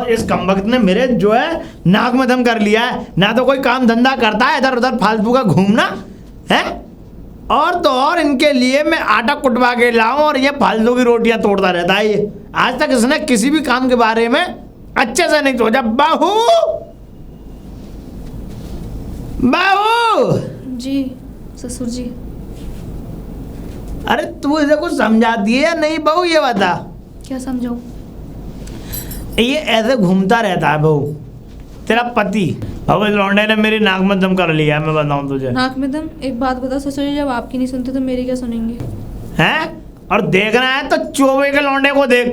और इस कमबख्त ने मेरे जो है नाक में दम कर लिया है। ना तो कोई काम धंधा करता है, इधर उधर फालतू का घूमना है, और तो और इनके लिए मैं आटा कुटवा के लाऊं और ये फालतू की रोटियां तोड़ता रहता है। ये आज तक इसने किसी भी काम के बारे में अच्छे से नहीं सोचा। बहू, बहू जी ससुर जी। अरे तू इसे कुछ समझाती है या नहीं बहू, ये बता। क्या समझाऊं? ये ऐसे घूमता रहता है बहू, तेरा पति। अब लौंडे ने मेरी नाक में दम कर लिया, मैं बताऊं तुझे। नाक में दम? एक बात बता ससुर जी, जब आपकी नहीं सुनते तो मेरी क्या सुनेंगे? हैं? और देखना है तो चोबे के लौंडे को देख।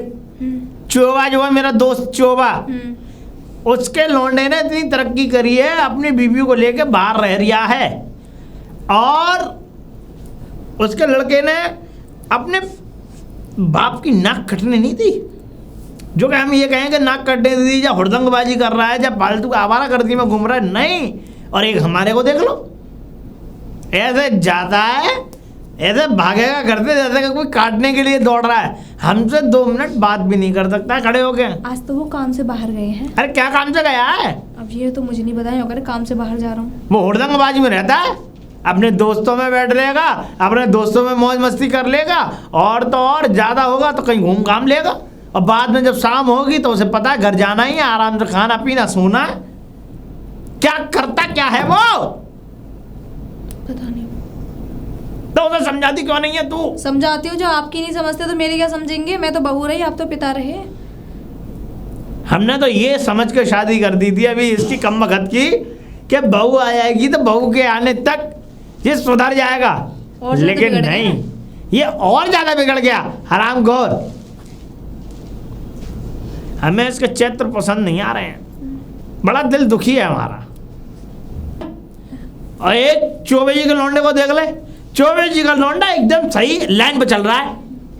चोबा जो है मेरा दोस्त चोबा, उसके लौंडे ने इतनी तरक्की करी है, अपनी बीवी को लेके बाहर रह रिया है, और उसके लड़के ने अपने बाप की नाक कटने नहीं दी। जो कि हम ये कहें कि नाक कटने दी, या हुड़दंगबाजी कर रहा है, या फालतू का आवारा गर्दी में घूम रहा है, नहीं। और एक हमारे को देख लो, ऐसे जाता है, ऐसे भागेगा करते जैसे कि कोई काटने के लिए दौड़ रहा है। हमसे 2 मिनट बात भी नहीं कर सकता खड़े होके। आज तो वो काम से बाहर गए हैं। अरे क्या काम से गया है? अब ये तो मुझे नहीं बताया, अगर काम से बाहर जा रहा हूँ। वो हुड़दंगबाजी में रहता है, अपने दोस्तों में बैठ लेगा, अपने दोस्तों में मौज मस्ती कर लेगा, और तो और ज्यादा होगा तो कहीं घूम घाम लेगा, और बाद में जब शाम होगी तो उसे पता है घर जाना ही है, आराम से खाना पीना सोना है। क्या करता क्या है वो? पता नहीं। तो उसे समझाती क्यों नहीं है तू? समझाती हूँ, जो आपकी नहीं समझते तो मेरी क्या समझेंगे? मैं तो बहू रही, आप तो पिता रहे। हमने तो ये समझ के शादी कर दी थी अभी इसकी कमबख्त की, कि बहू आ जाएगी तो बहू के आने तक ये सुधर जाएगा, लेकिन नहीं, ये और ज्यादा बिगड़ गया हरामखोर। हमें इसके चित्र पसंद नहीं आ रहे हैं, बड़ा दिल दुखी है हमारा। और एक चौबे जी के लौंडे को देख ले, चौबे जी का लौंडा एकदम सही लाइन पे चल रहा है,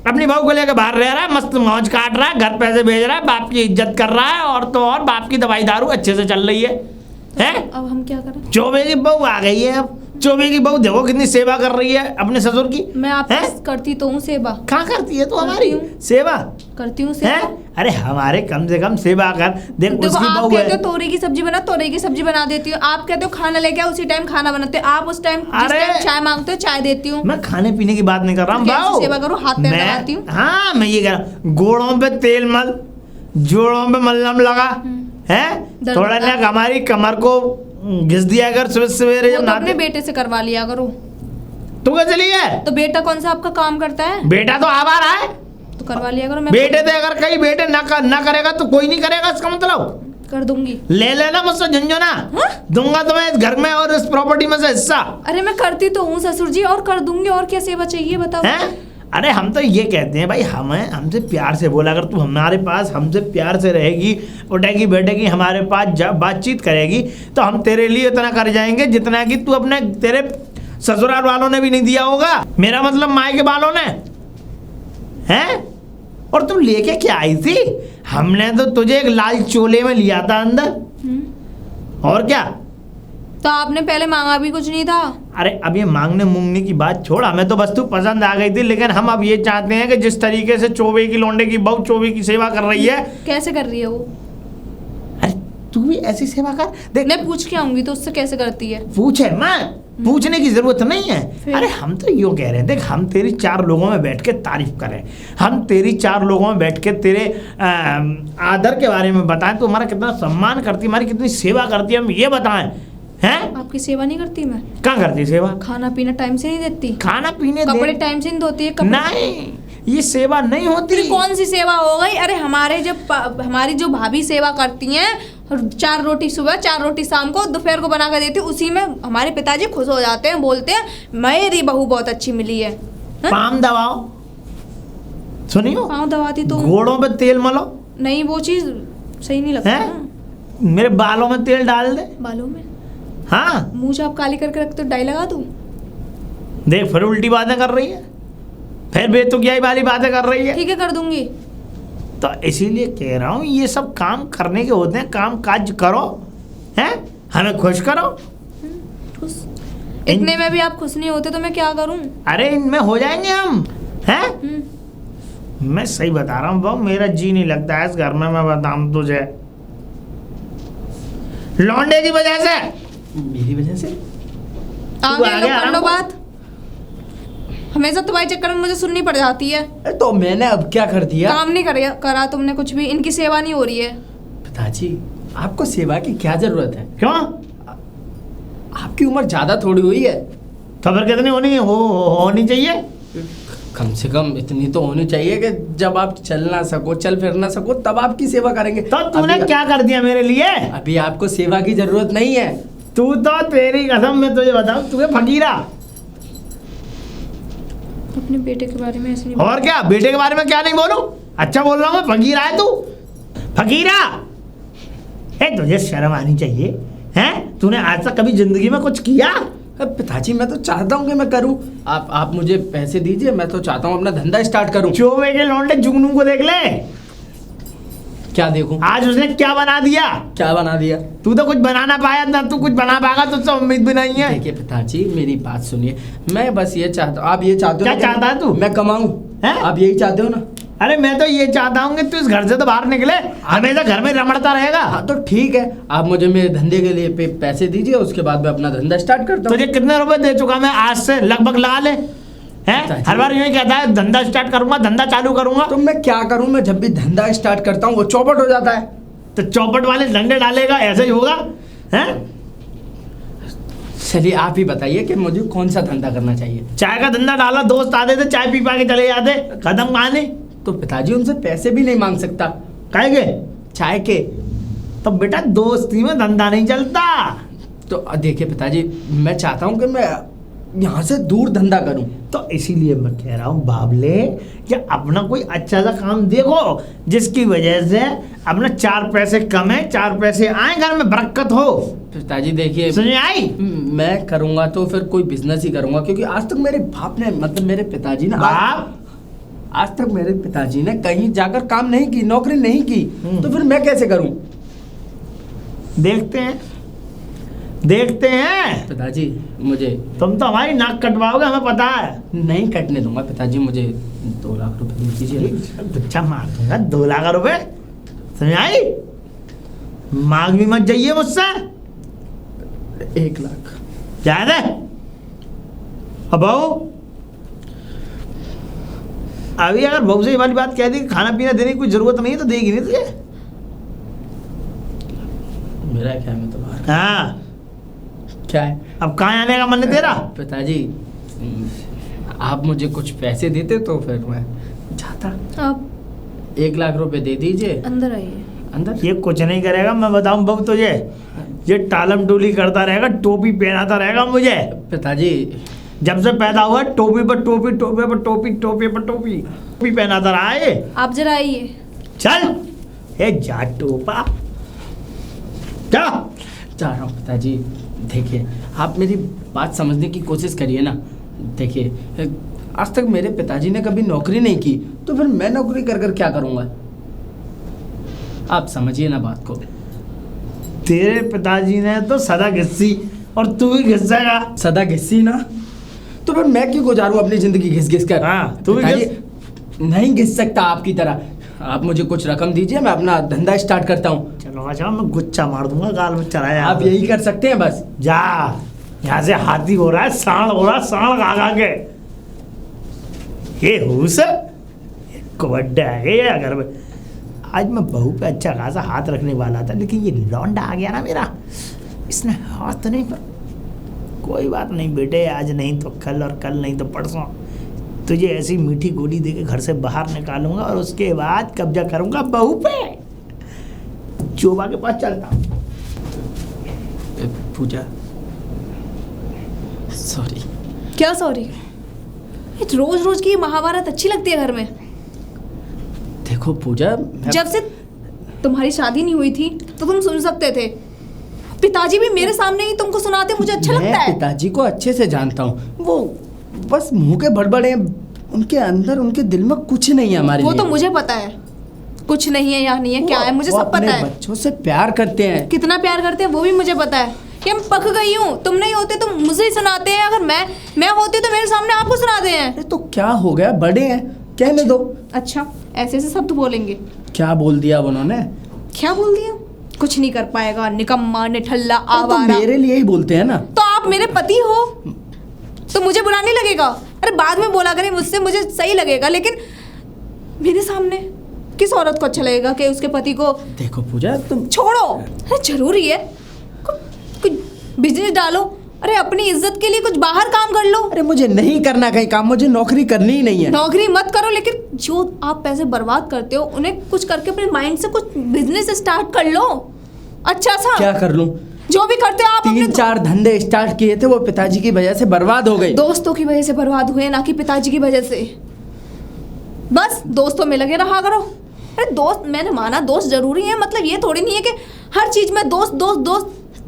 अपनी बहू को लेकर बाहर रह रहा है, मस्त मौज काट रहा है, घर पैसे भेज रहा है, बाप की इज्जत कर रहा है, और तो और बाप की दवाई दारू अच्छे से चल रही है। हैं? अब हम क्या करें? चौबे की बहू आ गई है। अब चौबे की बहू देखो कितनी सेवा कर रही है अपने ससुर की। मैं आप करती तो हूँ सेवा। कहाँ करती है तू हमारी सेवा? करती हूँ सेवा। अरे हमारे कम से कम सेवा कर। देख उसकी आप बहू कहते है, हो तोरी की सब्जी बना, तोरी की सब्जी बना देती हूँ। आप कहते हो खाना लेके आओ, उसी टाइम खाना बनाते हो। आप उस टाइम चाय मांगते हो, चाय देती हूँ। मैं खाने पीने की बात नहीं कर रहा हूँ बहू, सेवा करो, हाथ पैर लगाती हूँ। हाँ मैं ये कह रहा हूँ, गोड़ों पे तेल मल, जोड़ों पे मलहम लगा है, थोड़ा ना हमारी कमर को घिस दिया कर सवेरे जब तो अपने बेटे से करवा लिया करो। तू क्या चली है? तो बेटा कौन सा आपका काम करता है? बेटा तो आवारा है, तो करवा लिया करो। मैं बेटे थे, अगर कहीं बेटे ना करेगा तो कोई नहीं करेगा, इसका मतलब कर दूंगी। ले लेना मुझसे झुंझुना, दूंगा तुम्हें इस घर में और इस प्रॉपर्टी में से हिस्सा। अरे मैं करती तो हूँ ससुर जी, और कर दूंगी। और क्या सेवा चाहिए बताओ? अरे हम तो ये कहते हैं भाई, हमें हमसे प्यार से बोला, अगर तू हमारे पास हमसे प्यार से रहेगी, उठेगी बैठेगी, हमारे पास बातचीत करेगी, तो हम तेरे लिए इतना कर जाएंगे जितना कि तू अपने तेरे ससुराल वालों ने भी नहीं दिया होगा, मेरा मतलब मायके वालों ने। हैं? और तुम लेके क्या आई थी? हमने तो तुझे एक लाल चोले में लिया था अंदर, और क्या? तो आपने पहले मांगा भी कुछ नहीं था। अरे अब ये मांगने मूंगने की बात छोड़, हमें तो वस्तु पसंद आ गई थी, लेकिन हम अब ये चाहते हैं कि जिस तरीके से चौबे की लौंडे की बहू चौबे की सेवा कर रही है। कैसे कर रही है वो? अरे तू भी ऐसी सेवा कर। देख मैं पूछ के आऊंगी तो उससे कैसे करती है? पूछे मैं, पूछने की जरूरत नहीं है। अरे हम तो यो कह रहे हैं, देख हम तेरी 4 लोगों में बैठ के तारीफ करें, हम तेरी 4 लोगों में बैठ के तेरे आदर के बारे में बताएं, तो हमारा कितना सम्मान करती है, हमारी कितनी सेवा करती है, हम ये बताएं। हैं? आपकी सेवा नहीं करती मैं? कहाँ करती सेवा? खाना पीना टाइम से नहीं देती, खाना पीने कपड़े टाइम से नहीं धोती है। नहीं, ये सेवा नहीं होती। कौन सी सेवा हो गई? अरे हमारी जो भाभी सेवा करती हैं, 4 रोटी सुबह 4 रोटी शाम को दोपहर को बना कर देती, उसी में हमारे पिताजी खुश हो जाते हैं, बोलते हैं मेरी बहू बहुत अच्छी मिली है। पाम दबाओ, सुनियो, पाँव दबाती तो घोड़ों पे तेल मलो। नहीं, वो चीज सही नहीं लगता ना। मेरे बालों में तेल डाल दे। बालों में? हाँ, मुंह आप काली करके रखते हो, डाई लगा दूं? देख फिर उल्टी बातें कर रही है, फिर बेतुकियाई वाली बातें कर रही है। ठीक है, कर दूंगी। तो इसीलिए कह रहा हूँ, ये सब काम करने के होते हैं, काम काज करो, हैं, हमें खुश करो। खुश? इतने में भी आप खुश नहीं होते तो मैं क्या करूं? अरे इनमें हो जाएंगे हम, हैं? मैं सही बता रहा हूँ बहू, मेरा जी नहीं लगता है इस घर में, मैं बताऊँ तुझे। लौंडे की वजह से। मेरी वजह से? आगे आगे लो, कर आराम लो को। बात। हमेशा तुम्हारे चक्कर में मुझे सुननी पड़ जाती है। अरे तो मैंने अब क्या कर दिया? काम नहीं करा तुमने कुछ भी, इनकी सेवा नहीं हो रही है। पिताजी आपको सेवा की क्या जरूरत है? क्यों? आपकी उम्र ज्यादा थोड़ी हुई है। तो फिर कितनी होनी चाहिए? कम से कम इतनी तो होनी चाहिए कि जब आप चल ना सको, चल फिर ना सको, तब आपकी सेवा करेंगे। तो तूने अभी- क्या कर दिया मेरे लिए? अभी आपको सेवा की जरूरत नहीं है। तू तो, तेरी कसम मैं तुझे बताऊं, तू है फकीरा। अपने बेटे के बारे में ऐसे नहीं और क्या, बेटे के बारे में क्या नहीं बोलूं? अच्छा बोल रहा हूं मैं, फकीरा है तू, फकीरा। तुझे शर्म आनी चाहिए। हैं? तूने आज तक कभी जिंदगी में कुछ किया? अब पिताजी मैं तो चाहता हूँ कि मैं करूँ। आप मुझे पैसे दीजिए, मैं तो चाहता हूँ अपना धंधा स्टार्ट करूँ। चोवे के लौंडे जुगनू को देख ले, क्या देखूं? आज उसने क्या बना दिया। क्या बना दिया? तू तो कुछ बना ना पाया, ना तू कुछ बना पाएगा, तुझसे उम्मीद भी नहीं है। देखिए पिताजी मेरी बात सुनिए, मैं बस ये चाहता हूँ, आप ये चाहते हो क्या ना चाहता है तू? मैं कमाऊँ? हैं? आप यही चाहते हो ना? अरे मैं तो ये चाहता हूँ कि तू इस घर से तो बाहर निकले, हमेशा घर में रमड़ता रहेगा। हाँ तो ठीक है, आप मुझे मेरे धंधे के लिए पैसे दीजिए, उसके बाद मैं अपना धंधा स्टार्ट करता हूँ। तुझे कितने रुपए दे चुका मैं आज से? लगभग लगा ले। हैं? पिताजी। हर बार यूं ही कहता है धंधा स्टार्ट करूंगा, धंधा चालू करूंगा। तो मैं क्या करूँ? मैं जब भी धंधा स्टार्ट करता हूँ वो चौपट हो जाता है। तो चौपट वाले डंडे डालेगा, ऐसे ही होगा। हैं? चलिए आप ही बताइए कि मुझे कौन सा धंधा करना चाहिए। चाय का धंधा डाला, दोस्त आते थे चाय पी पा के चले जाते, खत्म कहानी। तो पिताजी उनसे पैसे भी नहीं मांग सकता कहेंगे चाय के। तो बेटा दोस्ती में धंधा नहीं चलता। तो देखिए पिताजी, मैं चाहता हूँ कि मैं यहाँ से दूर धंधा करूँ। तो इसीलिए मैं कह रहा हूँ बाबले कि अपना कोई अच्छा सा काम देखो, जिसकी वजह से अपना 4 पैसे कमे, 4 पैसे आए, घर में बरकत हो। पिताजी देखिए, समझ आई? मैं करूँगा तो फिर कोई बिजनेस ही करूँगा, क्योंकि आज तक मेरे बाप ने, मतलब मेरे पिताजी ने, बाप आज तक मेरे पिताजी ने कहीं जाकर काम नहीं की, नौकरी नहीं की, तो फिर मैं कैसे करूँ? देखते हैं, देखते हैं। पिताजी मुझे तुम तो हमारी नाक कटवाओगे, हमें पता है। नहीं कटने दूंगा। पिताजी मुझे 2 लाख रुपए दे दीजिए। बच्चा मार दूंगा 2 लाख रुपए, समझ आई? मांग भी मत जाइए मुझसे। 1 लाख ज्यादा अब बहू, अभी अगर बहू से ये वाली बात कह दी कि खाना पीना देने की कोई जरूरत नहीं है, तो देगी नहीं तुझे। मेरा क्या, मैं तो बाहर। हाँ, क्या है अब कहाँ आने का मन है तेरा? पिताजी? आप मुझे कुछ पैसे देते तो फिर मैं जाता। आप 1 लाख रुपए दे दीजिए। अंदर आइए। अंदर? ये कुछ नहीं करेगा, मैं बताऊं बहू तुझे। ये टालम टोली करता रहेगा, टोपी पहनाता रहेगा मुझे। पिताजी जब से पैदा हुआ टोपी पर टोपी, टोपी पर टोपी, टोपी पर टोपी, टोपी पहनाता रहा है ये। आप जरा आइए। चल ए जा टोपा, क्या? जा रहा हूँ पिताजी। देखिए आप मेरी बात समझने की कोशिश करिए ना। देखिए आज तक मेरे पिताजी ने कभी नौकरी नहीं की, तो फिर मैं नौकरी कर कर क्या करूँगा? आप समझिए ना बात को। तेरे पिताजी ने तो सदा घिस्सी, और तू भी घिसेगा। सदा घिस्सी ना, तो फिर मैं क्यों गुजारूं अपनी जिंदगी घिस घिस कर? हाँ, तू भी पिताजी, नहीं घिस सकता आपकी तरह। आप मुझे कुछ रकम दीजिए, मैं अपना धंधा स्टार्ट करता हूँ। चलो अच्छा, मैं गुच्चा मार दूंगा गाल में चढ़ाया। आप यही कर सकते हैं बस। जा, यहाँ से हाथी हो रहा है, सांड हो रहा है, सांड खा के। ये हुस कबड्डा है ये घर में। आज मैं बहू पे अच्छा खासा हाथ रखने वाला था, लेकिन ये लौंडा आ गया ना मेरा, इसने हाथ नहीं पर। कोई बात नहीं बेटे, आज नहीं तो कल, और कल नहीं तो परसों तुझे ऐसी मीठी गोली देके घर से बाहर निकालूंगा, और उसके बाद कब्जा करूंगा बहू पे। चोबा के पास चलता हूँ। पूजा, सॉरी। क्या सॉरी? रोज रोज की महाभारत अच्छी लगती है घर में? देखो पूजा, जब से तुम्हारी शादी नहीं हुई थी तो तुम सुन सकते थे, पिताजी भी मेरे सामने ही तुमको सुनाते, मुझे अच्छा लगता मैं है। पिताजी को अच्छे से जानता हूँ, वो बस मुंह के बड़बड़े, उनके अंदर, उनके दिल में कुछ नहीं है हमारे वो लिए। तो मुझे पता है, कुछ नहीं है या नहीं है, क्या है मुझे वो सब अपने पता है। बच्चों से प्यार करते हैं। कितना प्यार करते हैं वो भी मुझे पता है। कि मैं पक गई हूँ, तुम नहीं होते तो मुझे ही सुनाते हैं, अगर मैं होती तो मेरे सामने आपको सुनाते हैं। अरे तो क्या हो गया, बड़े हैं, कहने दो। अच्छा, ऐसे ऐसे शब्द बोलेंगे? क्या बोल दिया अब उन्होंने? क्या बोल दिया? कुछ नहीं कर पाएगा, निकम्मा, निठल्ला, तो आवारा। मेरे लिए ही बोलते हैं ना। तो आप मेरे पति हो तो मुझे बुरा नहीं लगेगा? अरे बाद में बोला करें मुझसे, मुझे सही लगेगा, लेकिन मेरे सामने किस औरत को अच्छा लगेगा कि उसके पति को। देखो पूजा, तुम छोड़ो, अरे जरूरी है कुछ बिजनेस डालो, अरे अपनी इज्जत के लिए कुछ बाहर काम कर लो। अरे मुझे नहीं करना कहीं काम, मुझे नौकरी करनी ही नहीं है। नौकरी मत करो, लेकिन जो आप पैसे बर्बाद करते हो उन्हें कुछ करके अपने माइंड से कुछ बिजनेस स्टार्ट कर लो अच्छा सा। क्या कर लूं? जो भी करते हो आप 3-4 धंधे स्टार्ट किए थे, वो पिताजी की वजह से बर्बाद हो गए। दोस्तों की वजह से बर्बाद हुए, ना कि पिताजी की वजह से। बस दोस्तों में लगे रहा करो। अरे दोस्त, मैंने माना दोस्त जरूरी है, मतलब ये थोड़ी नहीं है कि हर चीज में दोस्त दोस्त दोस्त।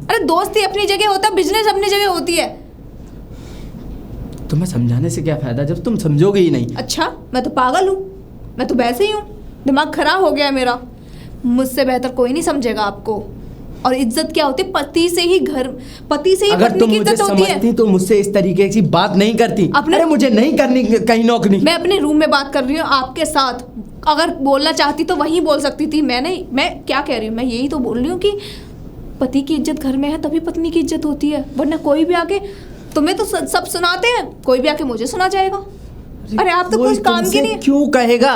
अरे दोस्ती अपनी जगह होता है, बिजनेस अपनी जगह होती है। तुम्हें समझाने से क्या फायदा जब तुम समझोगे ही नहीं। अच्छा, मैं तो पागल हूँ, मैं तो वैसे ही हूँ, दिमाग खराब हो गया है मेरा। मुझसे बेहतर कोई नहीं समझेगा आपको। और इज्जत क्या होती है? पति से ही अगर पत्नी तुम की मुझे इज्जत होती है। समझती तो मुझसे इस तरीके की बात नहीं करती। अरे मुझे नहीं करनी कहीं नौकरी। मैं अपने रूम में बात कर रही हूँ आपके साथ। अगर बोलना चाहती तो वहीं बोल सकती थी। मैं क्या कह रही हूँ? मैं यही तो बोल रही हूँ कि पति की इज्जत घर में है तभी पत्नी की इज्जत होती है, वरना कोई भी आके तुम्हें तो सब सुनाते हैं, कोई भी आके मुझे सुना जाएगा। अरे आप तो कुछ काम की नहीं। क्यों कहेगा?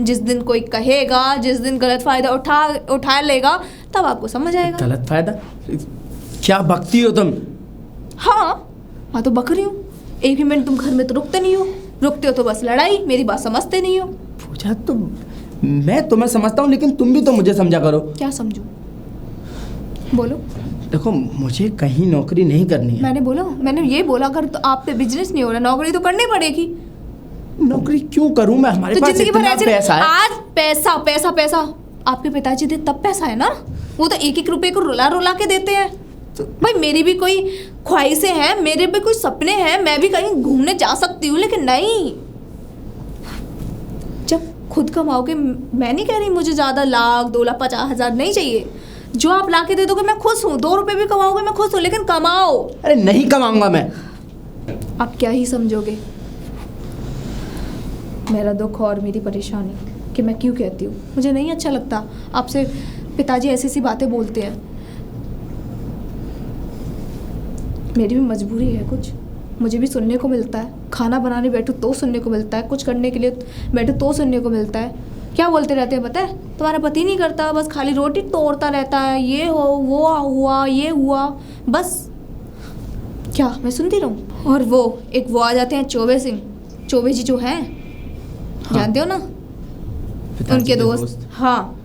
जिस दिन कोई कहेगा, जिस दिन गलत फायदा उठा लेगा, तब आपको समझ आएगा। गलत फायदा? क्या बकती हो तुम? हाँ, मैं तो बक रही हूँ। एक भी मिनट तुम घर में तो रुकते नहीं हो, रुकते हो तो बस लड़ाई, मेरी बात समझते नहीं हो। पूजा, मैं तुम्हें समझता हूँ, लेकिन तुम भी तो मुझे समझा करो। क्या समझूं? बोलो। देखो, मुझे कहीं नौकरी नहीं करनी है। मैंने ये बोला, अगर तो आप पे बिजनेस नहीं हो रहा, नौकरी तो करनी पड़ेगी। नौकरी क्यों करूं मैं? हमारे तो पास जिंदगी भर इतना ऐसे पैसा है। आज पैसा पैसा पैसा आपके पिताजी दे तब पैसा है ना, वो तो एक एक रुपए को रुला रुला के देते हैं। तो भाई मेरी भी कोई ख्वाहिशें हैं, मेरे भी कोई सपने हैं, मैं भी कहीं घूमने जा सकती हूँ, लेकिन नहीं। जब खुद कमाओगे, मैं नहीं कह रही मुझे ज़्यादा 1 लाख 2 लाख 50 हज़ार नहीं चाहिए, जो आप ला के दे दोगे मैं खुश हूँ। 2 रुपए भी कमाओगे मैं खुश हूँ, लेकिन कमाओ। अरे नहीं कमाऊंगा मैं। आप क्या ही समझोगे मेरा दुख और मेरी परेशानी कि मैं क्यों कहती हूँ। मुझे नहीं अच्छा लगता आपसे पिताजी ऐसी सी बातें बोलते हैं। मेरी भी मजबूरी है कुछ, मुझे भी सुनने को मिलता है। खाना बनाने बैठो तो सुनने को मिलता है, कुछ करने के लिए बैठो तो सुनने को मिलता है। क्या बोलते रहते हैं पता है? तुम्हारा पति नहीं करता, बस खाली रोटी तोड़ता रहता है, ये हो वो हुआ ये हुआ, बस। क्या मैं सुनती रहूं? और वो आ जाते हैं चौबे जी जो हैं, हाँ। जानते हो ना, उनके दोस्त। हाँ,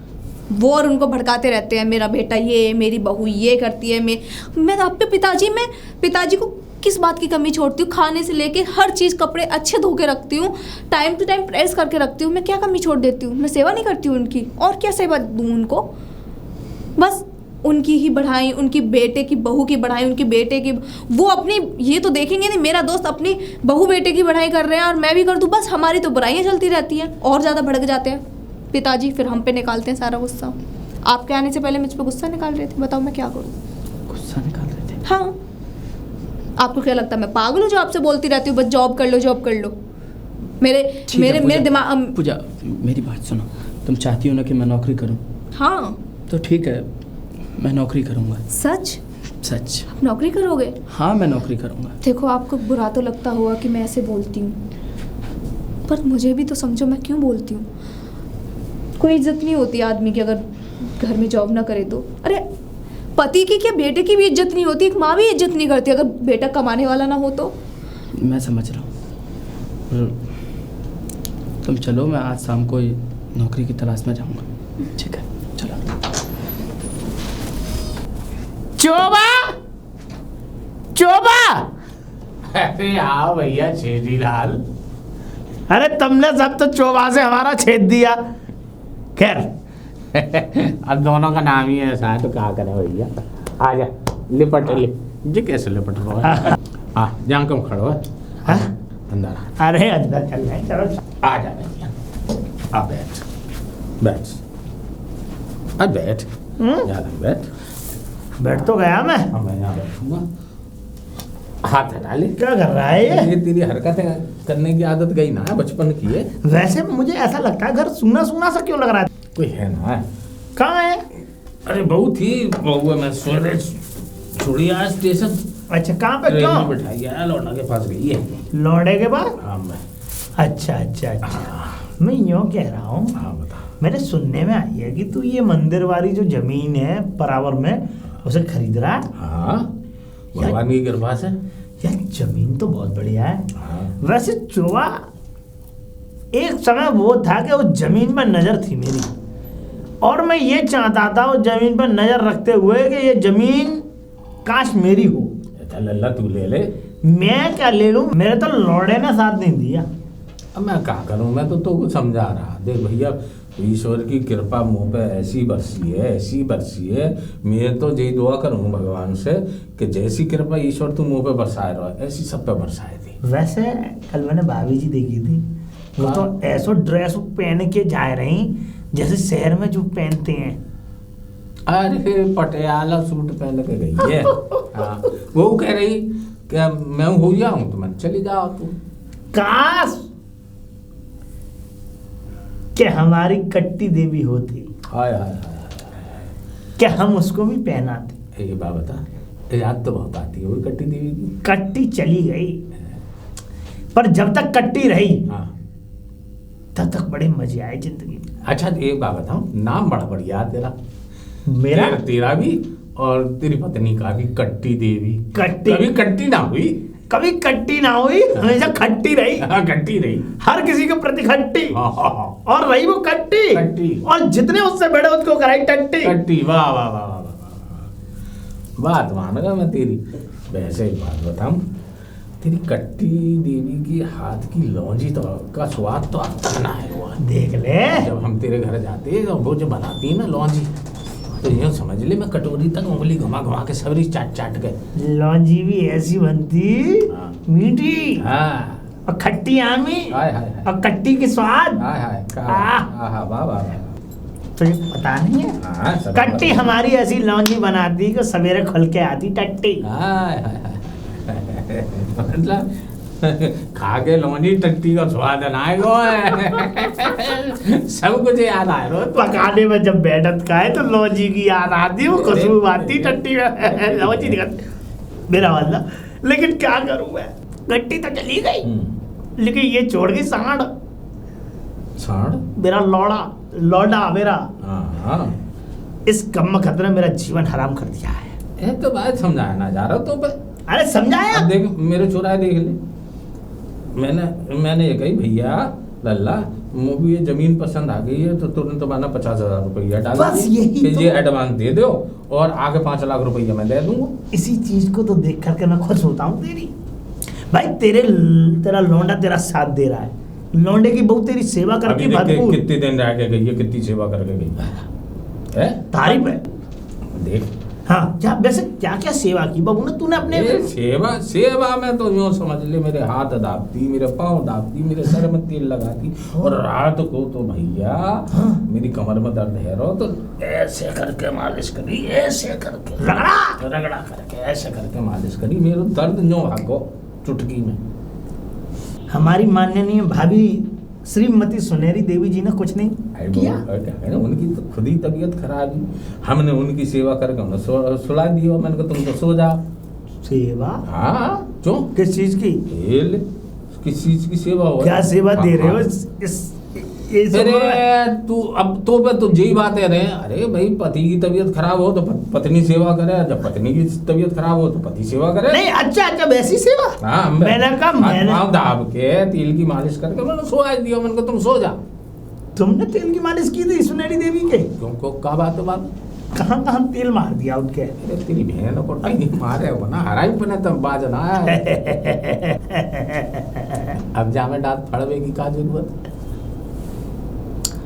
वो और उनको भड़काते रहते हैं, मेरा बेटा ये, मेरी बहू ये करती है। मैं आपके पिताजी को किस बात की कमी छोड़ती हूँ? खाने से लेके हर चीज़, कपड़े अच्छे धो के रखती हूँ, टाइम टू टाइम प्रेस करके रखती हूँ। मैं क्या कमी छोड़ देती हूँ? मैं सेवा नहीं करती हूँ उनकी? और क्या सेवा दूँ उनको? बस उनकी ही बढ़ाई, उनकी बेटे की बहू की बढ़ाई, उनकी बेटे की, वो अपनी ये तो देखेंगे नहीं मेरा दोस्त अपनी बहू बेटे की बढ़ाई कर रहे हैं और मैं भी कर दूँ, बस हमारी तो बुराइयाँ चलती रहती हैं। और ज़्यादा भड़क जाते हैं पिताजी, फिर हम पे निकालते हैं सारा गुस्सा। आपके आने से पहले मुझ पर गुस्सा निकाल रहे थे, बताओ मैं क्या करूँ? गुस्सा निकाल रहे थे? हाँ। आपको क्या लगता है मैं पागल हूँ जो आपसे बोलती रहती हूँ बस जॉब कर लो? मेरे दिमाग। पूजा, मेरी बात सुनो। तुम चाहती हो ना कि मैं नौकरी करूँ? हाँ तो ठीक है, मैं नौकरी करूँगा। सच? आप नौकरी करोगे? हाँ, मैं नौकरी करूँगा। देखो, आपको बुरा तो लगता होगा कि मैं ऐसे बोलती हूँ, पर मुझे भी तो समझो मैं क्यों बोलती हूँ। कोई इज्जत नहीं होती आदमी की अगर घर में जॉब ना करे तो। अरे पति की क्या, बेटे की भी इज्जत नहीं होती, एक माँ भी इज्जत नहीं करती अगर बेटा कमाने वाला ना हो तो। मैं समझ रहा हूँ, तुम चलो, मैं आज शाम को नौकरी की तलाश में जाऊँगा। ठीक है, चलो। चोबा अरे हाँ भैया छेदीलाल। अरे तुमने सब तो चोबा से हमारा छेद दिया। खैर अब दोनों का नाम ही ऐसा है तो क्या करें भैया। आ जा, लिपट जी कैसे लिपट रहा है? हाँ, जहाँ कम खड़ो है। हाँ? अंदर अरे अंदर चल रहे हैं, चलो। आ जा भैया, आ बैठ बैठ। ज़्यादा बैठ। बैठ तो गया मैं। हाँ, मैं यहाँ बैठूंगा। हाथ हटा ले। क्या कर रहा है ये? तेरी हरकतें करने की आदत गई ना बचपन की है। वैसे मुझे ऐसा लगता है घर सूना सूना सा क्यों लग रहा है? कोई है ना? कहाँ है? अरे बहू थी, बहू मैं सवेरे छोड़ी आया स्टेशन, अच्छा कहाँ पे, ट्रेन में क्यों? बिठाई गया, लौटा के पास गई है। लौंडे के बाद? हाँ मैं, अच्छा अच्छा अच्छा, मैं यूँ कह रहा हूँ, हाँ बता। मेरे सुनने में आई है कि तू ये मंदिर वाली जो जमीन है परावर में, उसे खरीद रहा है। हाँ भगवान की कृपा से। यार जमीन तो बहुत बढ़िया है। हाँ वैसे चोवा, एक समय वो था कि उस जमीन पर नजर थी मेरी, और मैं ये चाहता था उस जमीन पर नजर रखते हुए कि ये जमीन काश मेरी हो। अच्छा लल्ला तू ले ले। मैं क्या ले लूं, मेरे तो लौड़े ने साथ नहीं दिया। अब मैं क्या करूं, मैं तो तुमको समझा रहा। देख भैया, ईश्वर की कृपा मुंह पे ऐसी बरसी है, ऐसी बरसी है। मैं तो यही दुआ करूँ भगवान से कि जैसी कृपा ईश्वर तू मुंह पे बरसाए रहो, ऐसी सब पे बरसाए थी। वैसे कल मैंने भाभी जी देखी थी, वो तो ऐसो ड्रेस पहन के जा रही जैसे शहर में जो पहनते हैं। अरे पटियाला सूट पहन के गई है। हाँ, वो कह रही कि मैं हो जाऊं तो मैं चली जाओ तू। काश कि हमारी कट्टी देवी होती, हाय हाय हाय। कि हम उसको भी पहनाते। ये बात बता, याद तो बहुत आती है वो कट्टी देवी की। कट्टी चली गई, पर जब तक कट्टी रही हाँ तब तक बड़े मजे आए जिंदगी में। अच्छा एक बात बताऊं, नाम बड़ा बढ़िया है तेरा। मेरा तेरा भी और तेरी पत्नी का भी, कट्टी देवी। कट्टी कभी कट्टी ना हुई। कभी कट्टी ना हुई, हमेशा खट्टी रही। हाँ कट्टी रही। हर किसी के प्रति खट्टी, हाँ हाँ हाँ। और रही वो कट्टी। कट्टी। और जितने उससे बड़े उसको कराई टट्टी। कट्टी, वाह वाह वाह वाह वाह। बात मानगा मैं तेरी। वैसे एक बात बताऊं, तेरी कट्टी देवी की हाथ की लौंजी तो का स्वाद तो अपना है वो। देख ले, जब हम तेरे घर जाते हैं तो वो जो बनाती है ना लौंजी, तो यूँ समझ ले मैं कटोरी तक उंगली घुमा घुमा के सबरी चाट चाट के। लौंजी भी ऐसी बनती, हाँ। मीठी हाँ और खट्टी आमी, हाय हाय हाय और कट्टी के स्वाद। हाय हाय वाह वाह वाह। तुझे पता नहीं है, हाँ सब कट्टी हमारी ऐसी लौंजी बनाती कि सवेरे खुल के आती टट्टी। हाय हाय हाय। मतलब खा के लौंजी टट्टी का स्वाद आएगा। सब कुछ याद आए रो। पकाने में जब बैठत खाए तो लौंजी की याद आती, वो खुशबू आती टट्टी में, लौंजी निकलती मेरा वाला। लेकिन क्या करूं मैं, कट्टी तो चली गई, लेकिन ये छोड़ गई सांड, सांड मेरा लौड़ा मेरा। हाँ इस कम खतरे ने मेरा जीवन हराम कर दिया है। ये तो बात समझाया ना जा रहा तो पे। अरे समझाया। अब देख मेरे चुराए देख ले। मैंने ये कही भैया लल्ला मुझे ये जमीन पसंद आ गई है तो तुरंत माना 50,000 रुपया डाल बस यही कि तो। ये एडवांस दे दो और आगे 5 लाख रुपया मैं दे दूंगा। इसी चीज को तो देख करके मैं खुश होता हूँ तेरी। भाई तेरा लौंडा तेरा साथ दे रहा है, लौंडे की बहू तेरी सेवा करती अभी देख भरपूर। कितने दिन रह के गई है, कितनी सेवा करके गई है। तारीफ है। देख हाँ, क्या वैसे क्या क्या सेवा की बहू ने तूने अपने? सेवा में तो यूँ समझ ले मेरे हाथ दाबती, मेरे पाँव दाबती, मेरे सर में तेल लगाती, और रात को तो भैया मेरी कमर में दर्द है रो तो ऐसे करके मालिश करी, ऐसे करके रगड़ा करके ऐसे करके मालिश करी, मेरा दर्द यूँ भागो चुटकी में। हमारी माननीय भाभी श्रीमती सुनेरी देवी जी ने कुछ नहीं किया। उनकी तो खुद ही तबीयत खराब ही, हमने उनकी सेवा करके हमने सुला दिया। मैंने कहा तुम तो सो जाओ। सेवा? हाँ क्यों, किस चीज की? किस चीज की सेवा हो? क्या सेवा दे रहे हो इस अरे तू अब तो पे तो यही बात है रे। अरे भाई पति की तबीयत खराब हो तो पत्नी सेवा करे, जब पत्नी की तबीयत खराब हो तो पति सेवा करे। नहीं, अच्छा वैसी सेवा। हाँ मैंने कहा पाँव दाब के तेल की मालिश करके मैंने सोआ दिया। मैंने कहा तुम सो जा। तुमने तेल की मालिश की थी सुनेरी देवी के? क्यों को क्या बात है बात? कहाँ तेल मार दिया उनके? अरे तेरी बहन को टाइम मारे हो ना, हराई पने तब बाजना है। अब जा में दांत फड़वेगी का जरूरत?